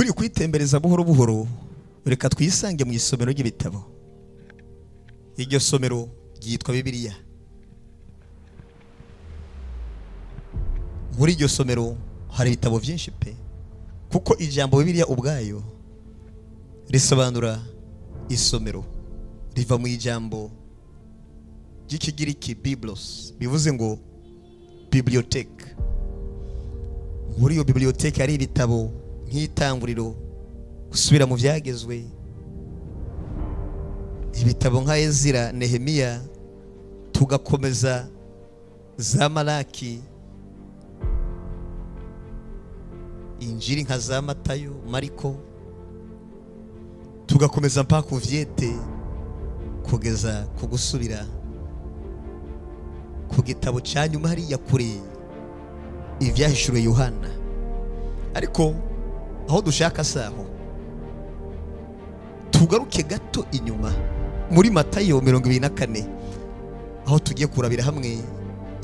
turi kwitembereza buhoro buhoro, reka twisange mu isomero ry'ibitabo. Iryo somero ryitwa Bibiliya. Muri iryo somero hari ibitabo byinshi pe, kuko ijambo Bibiliya ubwayo risobanura isomero, riva mu ijambo ry'ikigiriki biblos, bivuze ngo bibliothèque. Muri iyo bibliothèque hari ibitabo nk'itanguriro, gusubira mu byagezwe, ibitabo nka Ezira, Nehemiya, tugakomeza za Malaki, Injiri nka za Matayo, Mariko, tugakomeza mpaka Uvyete kugeza ku gusubira ku gitabo cya nyuma hariya kure, ivyahishuriwe Yohana. Ariko aho dushaka saho tugaruke gato inyuma muri Matayo 24, aho tugiye kurabira hamwe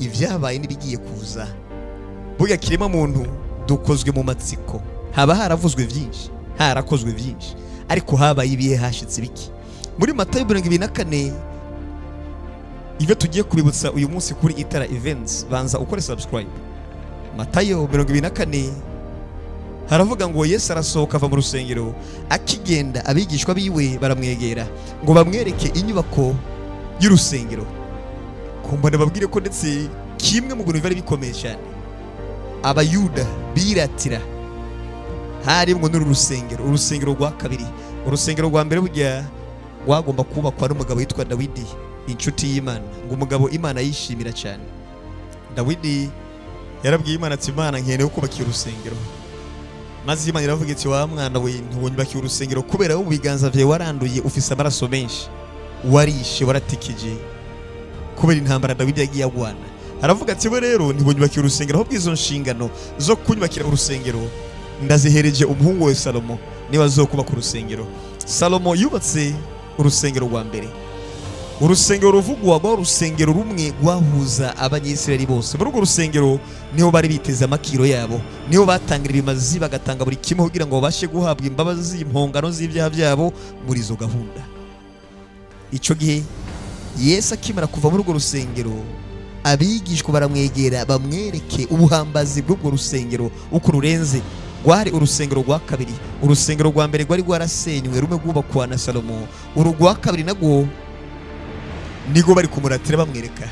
ivyabaye n'ibigiye kuza. Burya kirema muntu dukozwe mu matsiko, haba haravuzwe byinshi, harakozwe byinshi, ariko habaye ibihe hashitse biki. Muri Matayo 24 ivyo tugiye kubibutsa uyu munsi kuri Itara Events, banza ukore subscribe. Matayo 24 haravuga ngo Yesu arasohoka ava mu rusengero, akigenda abigishwa biwe baramwegera ngo bamwereke inyubako y'urusengero. Kumbona babwire ko ndetse kimwe mu bintu bari bikomeye cyane abayuda biratira harimwo n'urusengero, urusengero rwa kabiri. Urusengero rwa mbere burya wagomba kubakwa n'umugabo witwa Dawidi, inshuti y'Imana, ngo umugabo Imana yishimira cyane. Dawidi yarabwiye Imana ati, Imana nkeneye kubaka urusengero. Maze Imana iravuga iti, wa mwana we ntunyubake urusengero kubera wo biganza vye waranduye, ufise amaraso menshi, warishe waratikije kubera intambara Dawidi yagiye agwana. Aravuga ati, we rero ntibonyubake urusengero, ahubwo izo nshingano zo kunyubakira urusengero ndazihereje umuhungu we Salomo, niba azokubaka urusengero. Salomo yubatse urusengero rwa mbere. Urusengero ruvugwa rwa urusengero rumwe rwahuza abanyisirayeli bose. Muri urwo rusengero niho bari biteze amakiro yabo, niho batangira ibimazi, bagatanga buri kimwe kugira ngo babashe guhabwa imbabazi, impongano z'ibyaha byabo muri izo gahunda. Ico gihe Yesu akimara kuva muri urwo rusengero, abigishwa baramwegera bamwereke ubuhambazi bw'urwo rusengero uko rurenze. Rwari urusengero rwa kabiri. Urusengero rwa mbere rwari rwarasenywe, rumwe rwubakwa na Salomo. Uru rwa kabiri nagwo nigo bari kumuratira bamwereka.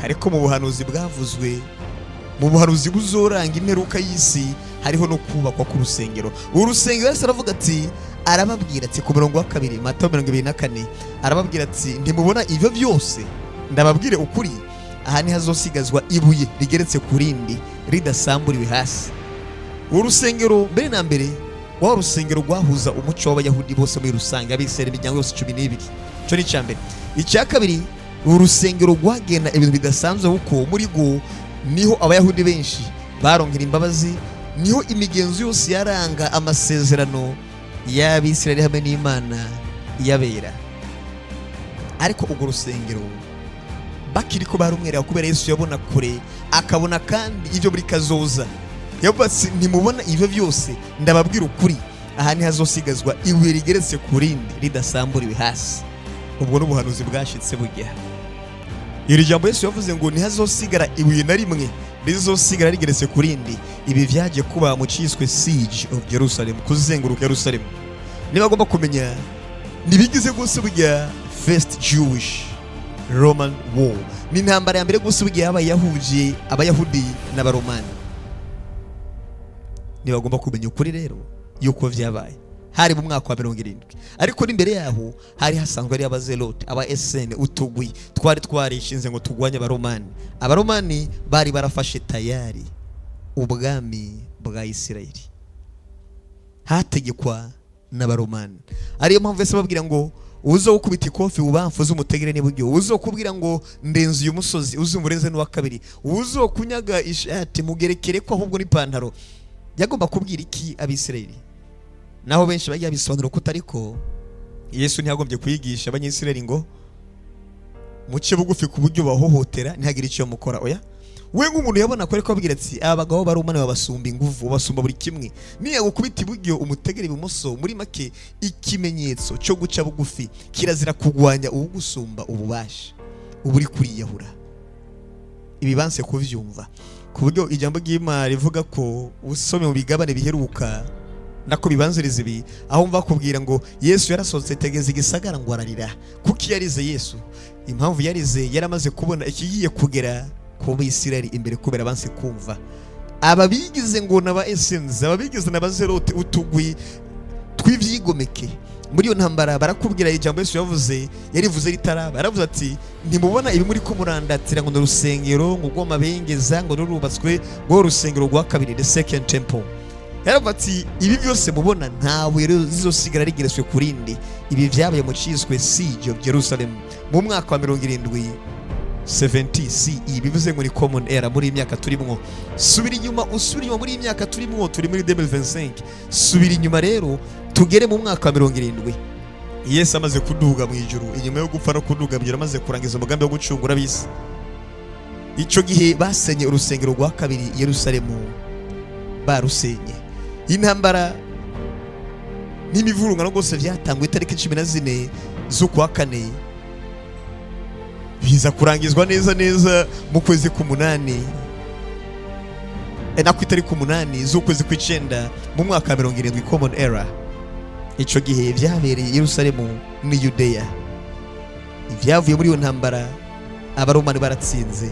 Kariko mu buhanuzi bwavuzwe, mu buhanuzi buzoranga imperuka y'isi, hariho no kubakwa ku rusengero. Urusengero Yesu aravuga ati, arababwira ati ku murongo wa kabiri Matayo 24, arababwira ati, ntimubona ivyo byose? Ndababwire ukuri, aha ni hazosigazwa ibuye rigeretse ku rindi, ridasamburiwe hasi. Urusengero mbere na mbere wa urusengero rwahuza umuco w'abayahudi bose muri rusange, abisirayeli imiryango yose 12. Cyo ni cyambere. Icya kabiri, urusengero rwagenda ibintu bidasanzwe, kuko muri go niho abayahudi benshi baronkera imbabazi, niho imigenzo yose yaranga amasezerano y'abisirayeli hamwe n'Imana yabera. Ariko urwo rusengero bakiriko barumwereka kubera Yesu yabona kure, akabona kandi ivyo muri kazoza. Yabatse ntimubona ivyo byose? Ndababwira ukuri, aha ni hazosigazwa ibuye rigeretse ku rindi, ridasamburiwe hasi. Ubwo n'ubuhanuzi bwashitse burya. Iri jambo Yesu yavuze ngo ntihazosigara ibuye na rimwe rizosigara rigeretse ku rindi. Ibi vyaje kuba mu ciswe siege of Jerusalem, kuzenguruka Jerusalem. Niba agomba kumenya nibigize gose burya first Jewish Roman war, ni intambara ya mbere gose burya abayahuje abayahudi n'abaromani. Niba agomba kumenya ukuri rero yuko vyabaye hari mu mwaka wa 70. Ariko n'imbere yaho hari hasanzwe ari abazelote, aba SN, utugwi twari twarishinze ngo tugwanye abaromani. Abaromani bari barafashe tayari ubwami bwa Isirayeli, hategekwa n'abaromani. Ariyo mpamvu Yesu babwira ngo uzo ukubita ikofi ubamfuze umutegere n'ibugyo, uzo kubwira ngo ndenze uyu musozi uzumurenze n'uwa kabiri, uzo kunyaga ishati mugerekere ko ahubwo n'ipantaro. Yagomba kubwira iki abisirayeli? Naho benshi bagiye bisobanura ko tariko Yesu ntiyagombye kuyigisha abanyisirayeli ngo muce bugufi ku buryo bahohotera ntihagire icyo mukora. Oya, we nk'umuntu yabona ko ariko abwira ati abagabo barumane babasumba inguvu basumba buri kimwe niya gukubita iburyo umutegera ibumoso muri make ikimenyetso cyo guca bugufi kirazira kugwanya ubugusumba ububasha uburi kuriyahura ibibanse kuvyumva ku buryo ijambo ry'Imana rivuga ko usome mu bigabane biheruka nako bibanziriza ibi aho mva kubwira ngo Yesu yarasohotse tegeza igisagara ngo ararira kuko yarize Yesu impamvu yarize yaramaze kubona ikigiye kugera ku Bisirayeli imbere kubera banse kumva ababigize ngo naba essence ababigize nabazerote utugwi twivyigomeke muri yo ntambara barakubwira ijambo Yesu yavuze yarivuze ritaraba yaravuze ati ntimubona ibi muri ko murandatira ngo n'urusengero ngo rwo mabengeza ngo rurubatswe ngo rusengero rwa kabiri the second temple yaravuze ati ibi byose mubona ntawe zizosigara rigereswe kurindi ibi byabaye mu ciswe siege of Jerusalem mu mwaka wa 70 CE bivuze ngo ni common era muri imyaka turimwo subira inyuma muri imyaka turimwo turi muri 2025 subira inyuma rero tugere mu mwaka wa 70 Yesu amaze kuduga mu ijuru inyuma yo gupfa no kuduga byara amaze kurangiza umugambi wo gucungura bisi ico gihe basenye urusengero rwa kabiri Yerusalemu barusenye intambara n'imivurungano gose vyatangwe itariki 14 z'ukwa kane biza kurangizwa neza mu kwezi k'umunani na ku itariki 8 z'ukwezi kw'icenda mu mwaka wa 70 common era ico gihe byabereye Yerusalemu ni Yudeya ibyavuye muri iyo ntambara abaromani baratsinze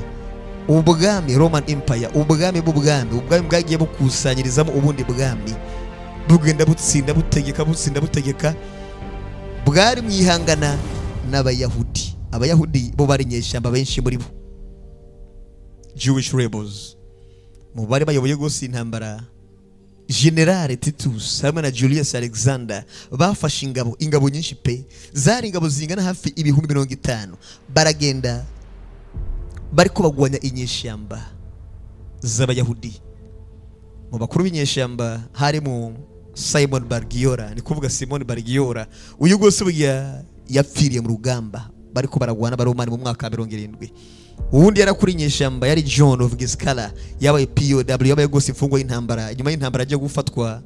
ubwami Roman Empire ubwami bwagiye bukusanyirizamo ubundi bwami bugenda butsinda butegeka bwari mwihangana n'abayahudi abayahudi bo bari nyeshyamba benshi muri bo Jewish rebels mu bari bayoboye gose intambara General Titus hamwe na Julius Alexander bafashe ingabo nyinshi pe zari ingabo zingana hafi 50,000 baragenda bariko bagwanya inyeshyamba z'abayahudi mu bakuru b'inyeshyamba harimo Simon Bargiora ni kuvuga Simon Bargiora uyu gose burya yapfiriye mu rugamba bariko baragwana baromani mu mwaka wa 70 ubundi yarakuri inyeshyamba yari John of Giscala yabaye POW yabaye gose imfungwa y'intambara nyuma y'intambara aje gufatwa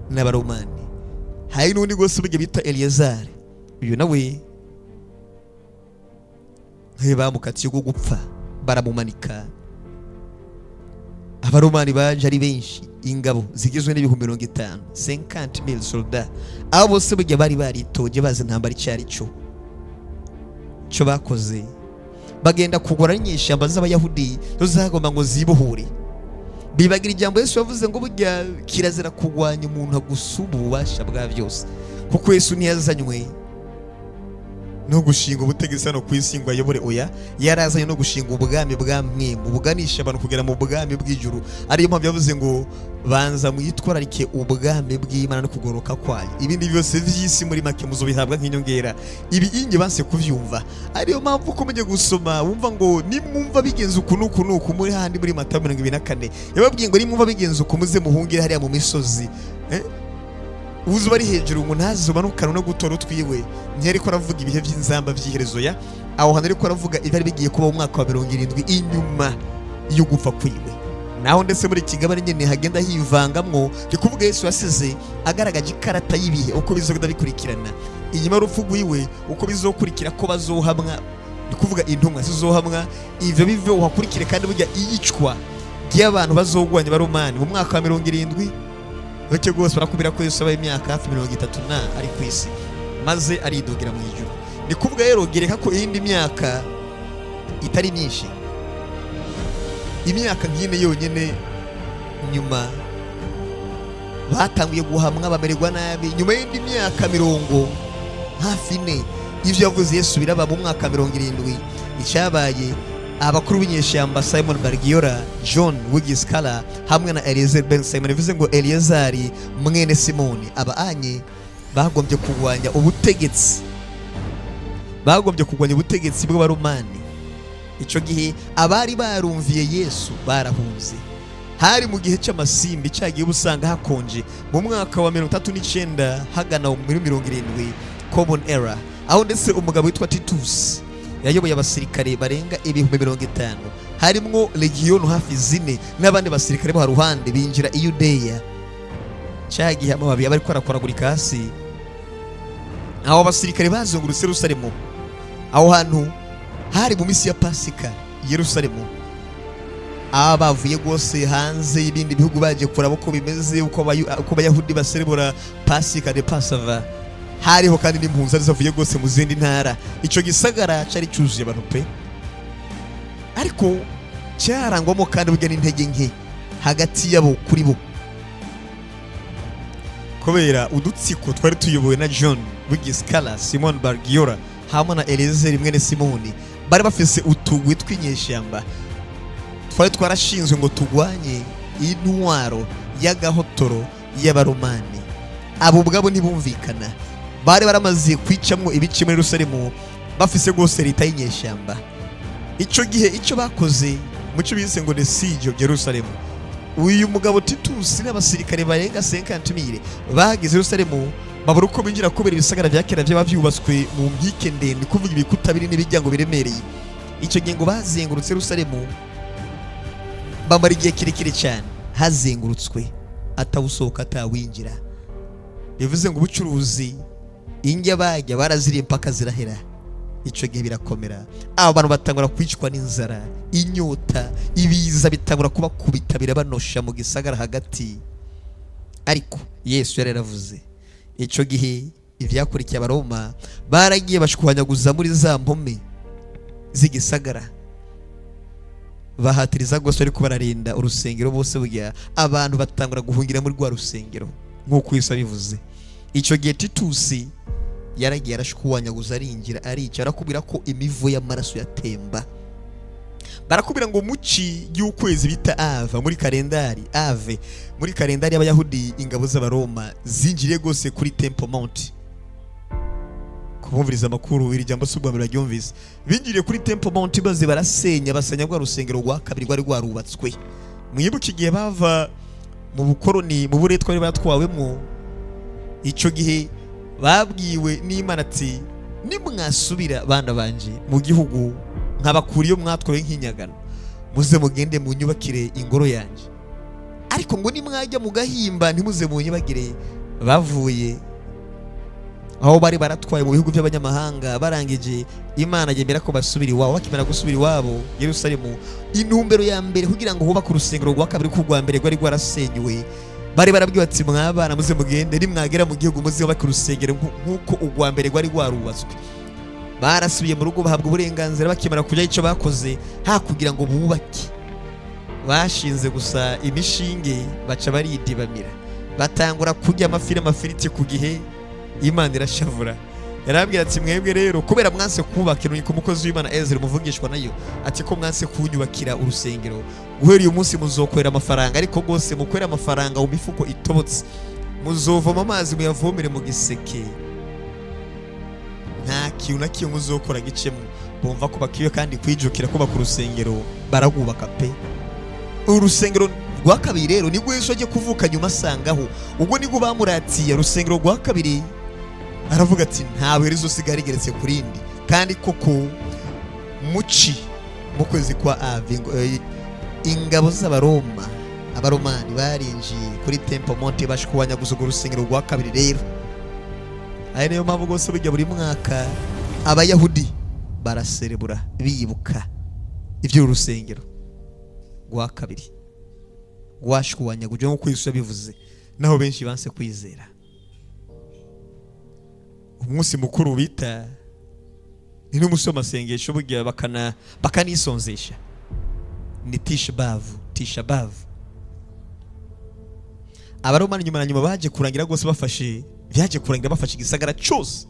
n'abaromani hari n'undi gose burya bita Eleazar uyu nawe bamukatiye go gupfa baramumanika abaromani baje ari benshi ingabo zigizwe n'ibihumbi 50,000 soldats abo bose burya bari baritoje bazi intambara icyari cyo bakoze bagenda kugora inyeshyamba z'abayahudi zagomba ngo zibohure bibagira ijambo Yesu yavuze ngo burya kirazira kugwanya umuntu agusumba ububasha bwa byose kuko Yesu ntiyazanywe no gushinga ubutegetsi hano ku isi ngo ayobore oya yarazanye no gushinga ubwami bwamwe mu buganisha abantu kugera mu bwami bw'ijuru ariyo mpamvu yavuze ngo banza mwitwararike ubwami bw'Imana no kugoroka kwayo ibindi byose vy'isi muri make muzo bihabwa nk'inyongera ibi inge banse kuvyumva ariyo mpamvu ko mujye gusoma wumva ngo nimwumva bigenza ukunuku muri handi muri Matayo 24 yababwiye ngo nimwumva bigenza ukumuze muhungire hariya mu misozi uzuba ari hejuru ngo ntazobanukana no gutora utwiwe ntiyari ko aravuga ibihe by'inzamba by'iherezo ya aho hano ariko aravuga ibari bigiye kuba mu mwaka wa 70 inyuma yo gupfa kwiwe naho ndetse muri kigabane nyene hagenda hivangamwo rikuvuga Yesu yasize agaragaje ikarata y'ibihe uko bizogenda bikurikirana inyuma y'urupfu rwiwe uko bizokurikira ko bazohamwa rikuvuga intumwa zizohamwa ivyo bivyo uhakurikire kandi burya iyicwa ry'abantu bazogwanya baromani mu mwaka wa 70 Bake gose barakubira ko Yesu abaye imyaka hafi 30 na ari ku isi maze aridugira mu ijuru ni kuvuga rero gereka ko iyindi myaka itari myinshi imyaka nkine yonyene nyuma batangiye guhamwa bamererwa nabi nyuma y'indi myaka 70 hafi ne ivyo yavuze Yesu biraba mu mwaka 70 icyabaye abakuru b'inyeshyamba Simon Bargiora John Giscala hamwe na Eleazar ben Simon bivuze ngo Eleazar mwene Simoni abaanye bagombye kugwanya ubutegetsi bw'abaromani ico gihe abari barumviye Yesu barahunze hari mu gihe cy'amasimbi cyagiye busanga hakonje mu mwaka wa 39 hagana mu 70 common era aho ndetse umugabo witwa Titus yayoboye abasirikare barenga 50,000 harimwo legiyoni hafi 4 n'abandi basirikare bo haruhande binjira i Yudeya. Cyagihe amababi abari kwarakoragurika hasi, aho basirikare bazungurutse Yerusalemu. Aho hantu hari mu misi ya Pasika Yerusalemu. Abavuye gose hanze y'ibindi bihugu baje kuraba uko bimeze, uko Abayahudi baserebura Pasika de Passover. Hariho kandi n'impunzi zavuye gose mu zindi ntara. Ico gisagara cari cyuzuye abantu pe, ariko cyarangwamo kandi burya n'intege nke hagati yabo kuri bo, kubera udutsiko twari tuyobowe na John Wigiskala, Simon Bargiora hamwe na Eliezer mwene Simoni. Bari bafise utugwi tw'inyeshyamba twari twarashinzwe ngo tugwanye intwaro y'agahotoro y'Abaromani. Abo ubwabo ntibumvikana, bari baramaze kwicamwo ibice muri Yerusalemu bafise gose leta y'inyeshyamba. Ico gihe ico bakoze muco bise ngo the siege of Jerusalem. Uyu mugabo Titus n'abasirikare barenga 50,000 bageze Yerusalemu, babura uko binjira kubera ibisagara bya kera by'abavyubatswe mu mbike ndende, kuvuga ibikuta biri n'ibijyango biremereye. Ico gihe ngo bazengurutse Yerusalemu bamara igihe kirekire cyane hazengurutswe atawusohoka atawinjira. Bivuze ngo ubucuruzi injya bajya baraziriye mpaka zirahera. Ico gihe birakomera, abo bantu batangura kwicwa n'inzara, inyota, ibiza bitangura kuba kubita birabanosha mu gisagara hagati. Ariko Yesu yari yaravuze ico gihe ivyakurikiye Abaroma baragiye bashwanyaguza muri za mpome z'igisagara, bahatiriza gose ariko bararinda urusengero bose. Burya abantu batangura guhungira muri rwa rusengero nk'uko Yesu abivuze. Ico gihe Titus yaragiye arashwanyaguza arinjira arica, arakubira ko imivu y'amaraso yatemba. Barakubira ngo muci y'ukwezi bita Ava muri kalendari Ave muri kalendari y'Abayahudi, ingabo z'Abaroma zinjiriye gose kuri Temple Mount. Kubumviriza amakuru iri jambo subwa muragyumvise, binjiriye kuri Temple Mount baze barasenya, basenya rwa rusengero rwa kabiri rwari rwarubatswe. Mwibuke igihe bava mu bukoroni mu buretwa bari batwawemo, ico gihe babwiwe n'Imana ati nimwasubira bana banje mu gihugu nkabakuriyo mwatwawe nk'inyagano, muze mugende mu nyubakire ingoro yanje. Ariko ngo nimwajya mu gahimba ntimuze mu nyubagire. Bavuye aho bari baratwaye mu bihugu by'abanyamahanga, barangije Imana yemera ko basubira iwabo. Bakimera gusubira iwabo Yerusalemu, intumbero ya mbere kugira ngo hubake urusengero rwa kabiri ku rwa mbere rwari rwarasenywe, bari barabwiwe ati mwabana muze mugende, nimwagera mu gihugu muze bubake urusengero nk'uko urwa mbere rwari rwarubatswe. Barasubiye mu rugo bahabwa uburenganzira. Bakimara kujya ico bakoze kugira ngo bubake, bashinze gusa imishinge baca baridibamira, batangura kurya amafiriti ku gihe. Imana irashavura, yarabwira ati mwebwe rero kubera mwanse kubaka, nuko umukozi w'Imana Ezra muvugishwa nayo ati ko mwanse kunyubakira urusengero, guhera uyu munsi muzokwera amafaranga, ariko gose mukwera amafaranga mu mifuko itobotse, muzovoma amazi muyavomere mu giseke, nta kintu na kimwe muzokora gicemwe. Bumva ko bakiwe kandi kwijukira kubaka urusengero, baragubaka pe. Urusengero rwa kabiri rero nibwo Yesu agiye kuvuka nyuma asangaho, ubwo nibwo bamuratiye urusengero rwa kabiri. Aravuga ati ntawe rizosigara rigeretse kurindi. Kandi koko muci mu kwezi kwa Ave ingabo z'Abaroma, Abaromani barinjiye kuri Temple Mount bashwanya gusuga urusengero rwa kabiri. Rero ayo niyo mpamvu gose bijya buri mwaka Abayahudi baraserebura bibuka ivyo urusengero rwa kabiri rwashwanya guje nko Yesu yabivuze, naho benshi banse kwizera. Umunsi mukuru bita ni n'umusoma sengesho burya bakanisonzesha, ni Tisha B'Av. Abaromani nyuma na nyuma baje kurangira gose bafashe igisagara cyose.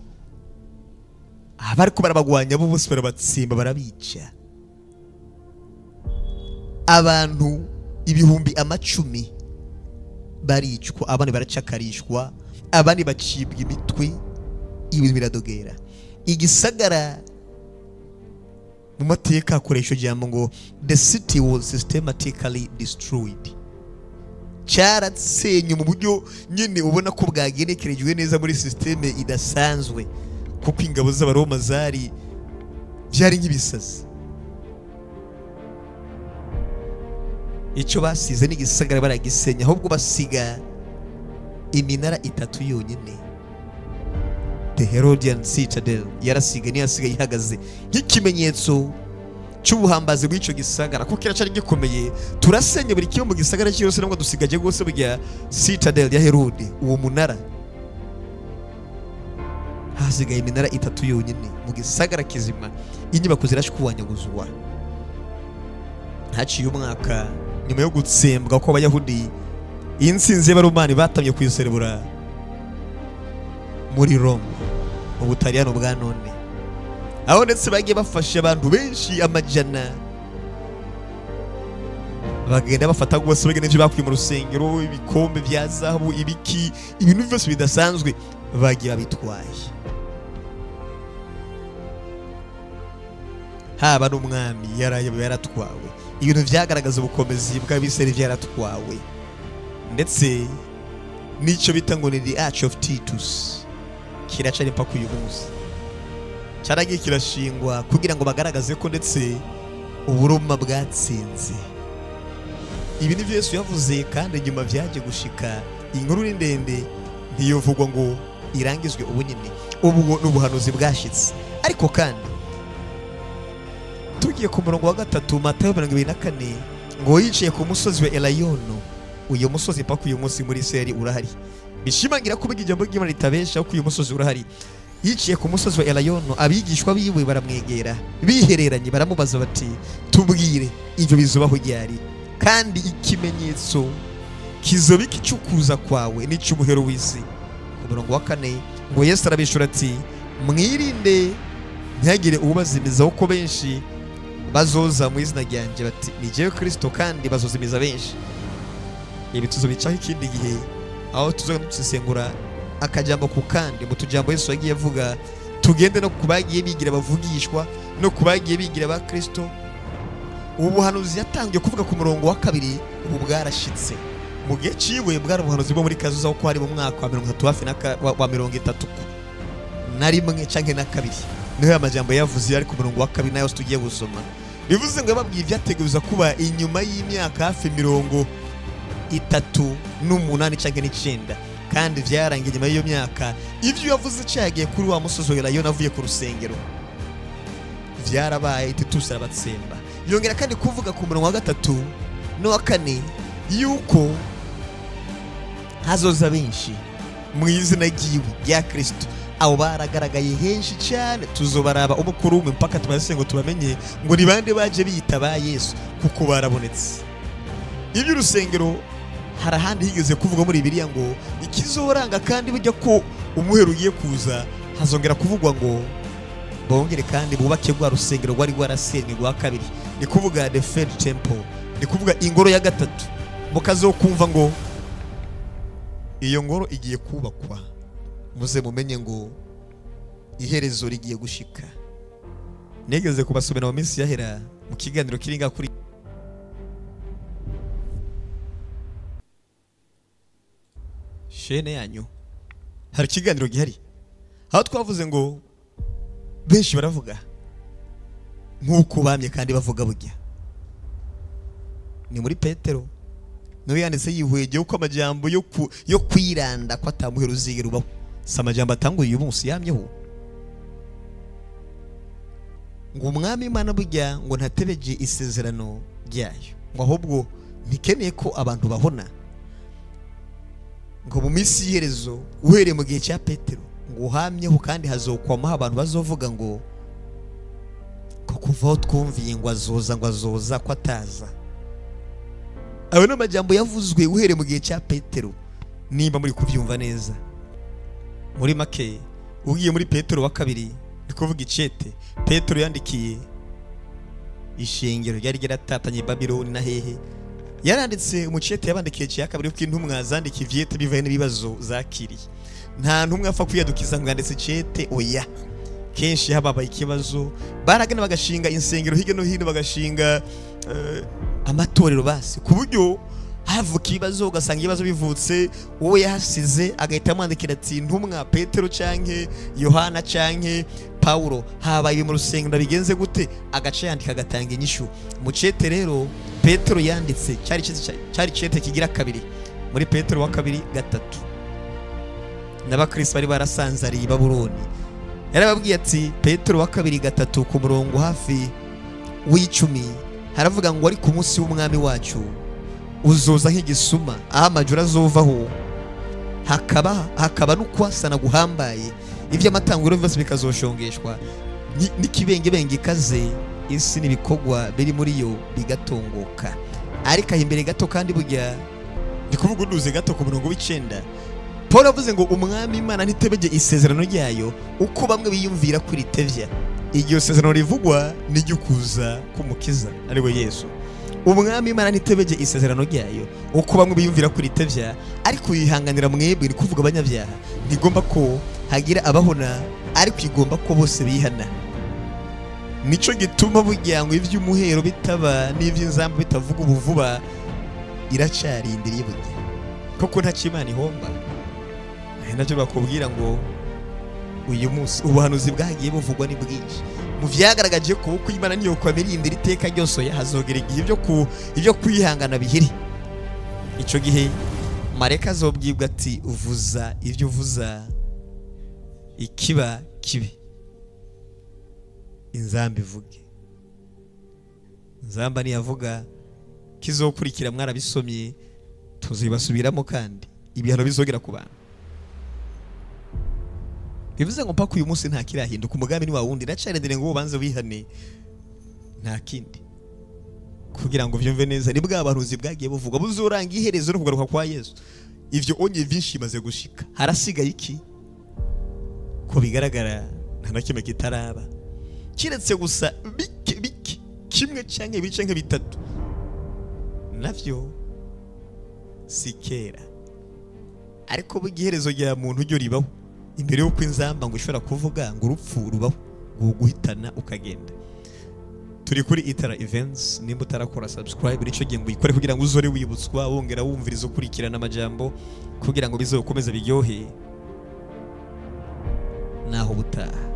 Abari ko barabagwanya bo bose barabatsimba barabica. Abantu ibihumbi amacumi baricwa, abandi baracakarishwa, abandi bacibwa imitwe, ibintu biradogera. Igisagara mu mateka akoresha ijambo ngo the city was systematically destroyed. Cyarasenye mu buryo nyine ubona ko bwagenekerejwe neza muri systeme idasanzwe, kuko ingabo z'Abaroma byari nk'ibisazi. icyo basize n'igisagara baragisenya, ahubwo basiga iminara 3 yonyine. The Herodian Citadel yarasigaye, niyo yasigaye ihagaze nk'ikimenyetso cy'ubuhambazi bw'icyo gisagara, kuko kiracari gikomeye. Turasenye buri kimwe mu gisagara cyose, nabwo dusigaje gose burya Citadel ya Herode, uwo munara. Hasigaye iminara 3 yonyine mu gisagara kizima, inyubako zirashwanyaguzwa. Haciye umwaka nyuma yo gutsembwa kw'Abayahudi, intsinzi y'Abaromani batamye kuyiserebura muri Rome, mu Butaliyano bwa none, aho ndetse bagiye bafashe abantu benshi amajana, bagenda bafata rwose bagenda ibyo bakuye mu rusengero, ibikombe bya zahabu, ibiki, ibintu byose bidasanzwe bagiye babitwaye. Haba n'umwami yaratwawe, ibintu byagaragaza ubukomezi bw'Abisirayeli byaratwawe, ndetse n'icyo bita ngo ni the Arch of Titus kiracari mpaka uyu munsi, cyaragiye kirashingwa kugira ngo bagaragaze ko ndetse uburoma bwatsinze. Ibi ni byo Yesu yavuze, kandi nyuma byaje gushika. Inkuru ni ndende, ntiyovugwa ngo irangizwe ubu nyine, ubwo n'ubuhanuzi bwashitse. Ariko kandi tugiye ku murongo wa 3, Matayo 24, ngo yicaye ku musozi wa Elayono. Uyu musozi mpaka uyu munsi muri Isirayeli urahari, bishimangira ko ijambo ry'Imana ritabesha ko uyu musozi urahari. Yiciye ku musozi wa Elayono, abigishwa biwe baramwegera bihereranye, baramubaza bati, tubwire ibyo bizubaho ryari, kandi ikimenyetso kizoba icyukuza kwawe n'icy'umuhero w'isi. Ku murongo wa 4, ngo Yesu arabishura ati, mwirinde ntihagire ubazimiza, kuko benshi bazoza mu izina ryanjye bati ni jewe Kristo, kandi bazozimiza benshi. Ibi tuzobicaho ikindi gihe, aho tuzosesengura akajambo ku kandi mu tujambo Yesu yagiye avuga. Tugende no kubagiye bigira bavugishwa, no kubagiye bigira ba Kristo. Ubu buhanuzi yatangiye kuvuga ku murongo wa 2, ubu bwarashitse. Mu gihe ciwe bwari ubuhanuzi bwo muri Kazuza, ko hari mu mwaka wa 30 hafi wa 30 na rimwe canke na 2, niho amajambo yavuze ari ku murongo wa 2 nayo tugiye gusoma. Bivuze ngo yababwiye ibyateguza kuba inyuma y'imyaka hafi 38 canke 9, kandi vyarangiye nyuma y'iyo myaka. Ivyo yavuze cyagiye kuri wa musozi wa Elayono avuye ku rusengero, vyarabaye. Titus arabatsemba. Yongera kandi kuvuga ku murongo wa 3 no wa 4 yuko hazoza benshi mu izina ry'iwe rya Kristo. Abo baragaragaye henshi cyane, tuzobaraba umukuru umwe mpaka tubase ngo tubamenye ngo ni bande baje biyitaba Yesu, kuko barabonetse. Ibyo urusengero hari ahandi higeze kuvuga muri Bibiliya ngo ikizoranga, kandi burya ko umuhero ugiye kuza, hazongera kuvugwa ngo bongere kandi bubake rwa rusengero rwari rwarasenywe rwa kabiri, ni kuvuga the third temple, ni kuvuga ingoro ya 3. Mukazokumva ngo iyo ngoro igiye kubakwa, muze mumenye ngo iherezo rigiye gushika. Negeze kubasomera mu minsi yahera mu kiganiro kiringa kuri shene yanyu, hari ikiganiro gihari aho twavuze ngo benshi baravuga nk'uko bamye kandi bavuga burya. Ni muri Petero niwe yanditse yihwege uko amajambo yo kwiranda ko atamuhero uzigera ubaho. Si amajambo atanguye uyu munsi yamyeho, ngo umwami Imana burya ngo ntatebeje isezerano ryayo, ngo ahubwo ntikeneye ko abantu bahona, ngo mu minsi y'iherezo uhereye mu gihe cya Petero ngo uhamyeho, kandi hazokwamaho abantu bazovuga ngo kuva aho twumviye ngo azoza ko ataza. Ayo ni amajambo yavuzwe uhereye mu gihe cya Petero, nimba muri kubyumva neza. Muri make ugiye muri Petero wa 2, ni kuvuga icete Petero yandikiye ishengero ryari ryaratatanye Babiloni na hehe, yaranditse umucete yabandikiye cya 2 ko intumwa zandikiye ivyete bivaye n'ibibazo zakiriye. Nta ntumwe apfa kwiyadukiza ngo yanditse cete, oya. Kenshi hababaye ikibazo, baragana bagashinga insengero hirya no hino, bagashinga amatorero basi, ku buryo havuka ibibazo, ugasanga ibibazo bivutse, wowe yahasize agahita amwandikira ati ntumwa Petero canke Yohana canke Paulo habaye mu rusengero bigenze gute, agace yandika agatanga inyishu. Mu cete rero Petero yanditse cyari cete kigira kabiri, muri Petero wa kabiri gatatu, n'abakristo bari barasanzariye i Babuloni. Yarababwiye ati Petero wa kabiri gatatu ku murongo hafi w'icumi, haravuga ngo ari ku munsi w'umwami wacu uzoza nk'igisuma, aho amajuru azovaho hakaba n'ukwasana guhambaye, iby'amatanguro byose bikazoshongeshwa n'ikibengebenge ikaze, isi n'ibikogwa biri muri yo bigatongoka. Ariko imbere gato kandi burya ndi kuvuga uduze gato ku murongo w'icenda, Paul avuze ngo umwami Imana ntitebege isezerano ryayo uko bamwe biyumvira kuri tevya. Iryo sezerano rivugwa n'iryo kuza k'umukiza ari we Yesu. Umwami Imana ntitebege isezerano ryayo uko bamwe biyumvira kuri tevya, ariko yihanganira mwebwe, ni kuvuga abanyabyaha. Ntigomba ko hagira abahona, ariko igomba ko bose bihana. Nico gituma burya ngo ivy'umuhero bitaba n'ivy'inzamba bitavuga ubuvuba, iracarindiriye burya koko nta Imana ihomba. Nacyo bakubwira ngo uyu munsi ubuhanuzi bwagiye buvugwa ni bwinshi, mu vyagaragaje ko uko Imana niyo kwamirindira iteka ryose hazogera igihe ibyo kwihangana bihiri. Ico gihe mareka azobwibwa ati uvuza ivyo uvuza ikiba kibi, inzamba ivuge. Nzamba niyavuga kizokurikira mwarabisomye, tuzibasubiramo kandi ibihano bizogera ku bantu. Bivuze ngo mpaka uyu munsi nta kirahinduka, umugambi ni wa wundi. Ndacarendere ngo banze wihane, nta kindi, kugira ngo vyumve neza ni bwa bahanuzi bwagiye buvugwa buzoranga iherezo no kugaruka kwa Yesu. Ivyo onye vyinshi bimaze gushika, harasigaye iki? Ko bigaragara nta nakimwe kitaraba, kiretse gusa bike kimwe canke ibice nke bitatu, navyo sikera. Ariko bugiherezo rya muntu ryo ribaho imbere y'uko inzamba ngo ishobora kuvuga ngo urupfu rubaho, guhitana ukagenda. Turi kuri Itara Events, nimba utarakora subscribe nico gihe ngo uyikore kugira ngo uzore wibutswa, wongera wumviriza ukurikirana amajambo kugira ngo bizokomeza biryohe naho butaha.